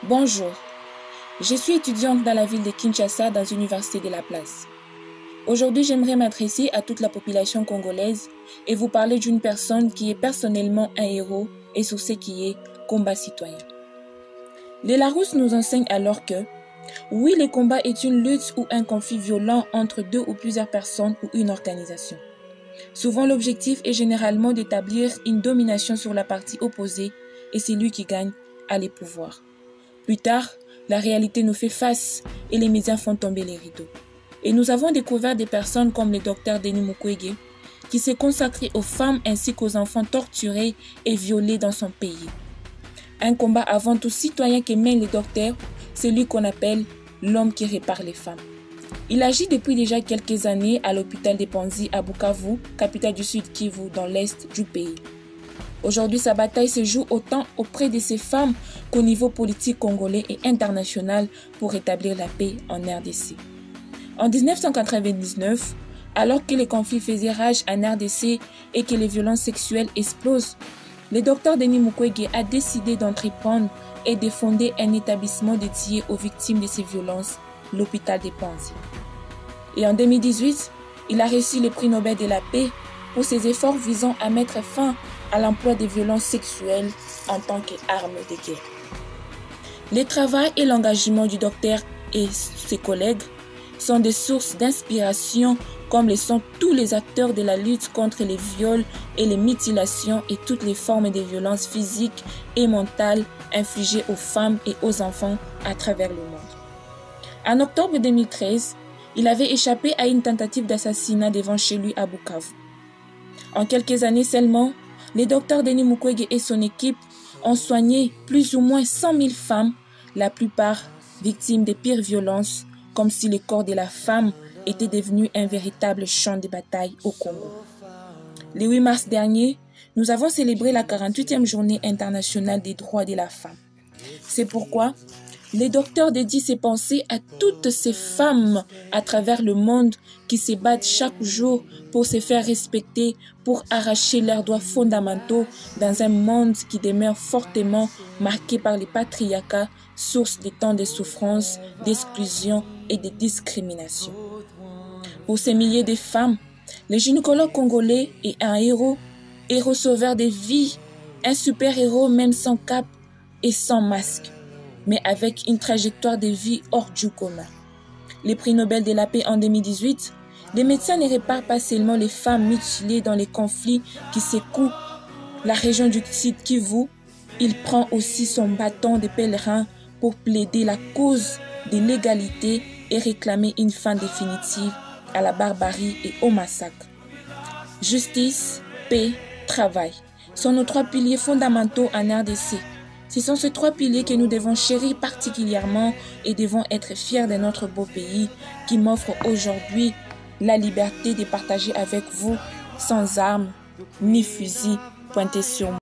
Bonjour, je suis étudiante dans la ville de Kinshasa dans l'Université de la Place. Aujourd'hui, j'aimerais m'adresser à toute la population congolaise et vous parler d'une personne qui est personnellement un héros et sur ce qui est combat citoyen. Les Larousse nous enseigne alors que, oui, le combat est une lutte ou un conflit violent entre deux ou plusieurs personnes ou une organisation. Souvent, l'objectif est généralement d'établir une domination sur la partie opposée et c'est lui qui gagne à les pouvoirs. Plus tard, la réalité nous fait face et les médias font tomber les rideaux. Et nous avons découvert des personnes comme le docteur Denis Mukwege qui s'est consacré aux femmes ainsi qu'aux enfants torturés et violés dans son pays. Un combat avant tout citoyen que mène le docteur, c'est lui qu'on appelle l'homme qui répare les femmes. Il agit depuis déjà quelques années à l'hôpital de Panzi à Bukavu, capitale du Sud Kivu, dans l'est du pays. Aujourd'hui, sa bataille se joue autant auprès de ces femmes qu'au niveau politique congolais et international pour rétablir la paix en RDC. En 1999, alors que les conflits faisaient rage en RDC et que les violences sexuelles explosent, le docteur Denis Mukwege a décidé d'entreprendre et de fonder un établissement dédié aux victimes de ces violences, l'hôpital de Panzi. Et en 2018, il a reçu le prix Nobel de la paix pour ses efforts visant à mettre fin à l'emploi des violences sexuelles en tant qu'arme de guerre. Le travail et l'engagement du docteur et ses collègues sont des sources d'inspiration comme le sont tous les acteurs de la lutte contre les viols et les mutilations et toutes les formes de violences physiques et mentales infligées aux femmes et aux enfants à travers le monde. En octobre 2013, il avait échappé à une tentative d'assassinat devant chez lui à Bukavu. En quelques années seulement, le docteur Denis Mukwege et son équipe ont soigné plus ou moins 100 000 femmes, la plupart victimes des pires violences, comme si le corps de la femme était devenu un véritable champ de bataille au Congo. Le 8 mars dernier, nous avons célébré la 48e journée internationale des droits de la femme. C'est pourquoi le docteur dédie ses pensées à toutes ces femmes à travers le monde qui se battent chaque jour pour se faire respecter, pour arracher leurs droits fondamentaux dans un monde qui demeure fortement marqué par les patriarcats, source de tant de souffrances, d'exclusion et de discrimination. Pour ces milliers de femmes, le gynécologue congolais est un héros sauveur de vies, un super-héros même sans cape et sans masque, mais avec une trajectoire de vie hors du commun. Le prix Nobel de la paix en 2018, les médecins ne réparent pas seulement les femmes mutilées dans les conflits qui secouent la région du Sud Kivu, il prend aussi son bâton de pèlerin pour plaider la cause de l'égalité et réclamer une fin définitive à la barbarie et au massacre. Justice, paix, travail sont nos trois piliers fondamentaux en RDC. Ce sont ces trois piliers que nous devons chérir particulièrement et devons être fiers de notre beau pays qui m'offre aujourd'hui la liberté de partager avec vous sans armes ni fusils pointés sur moi.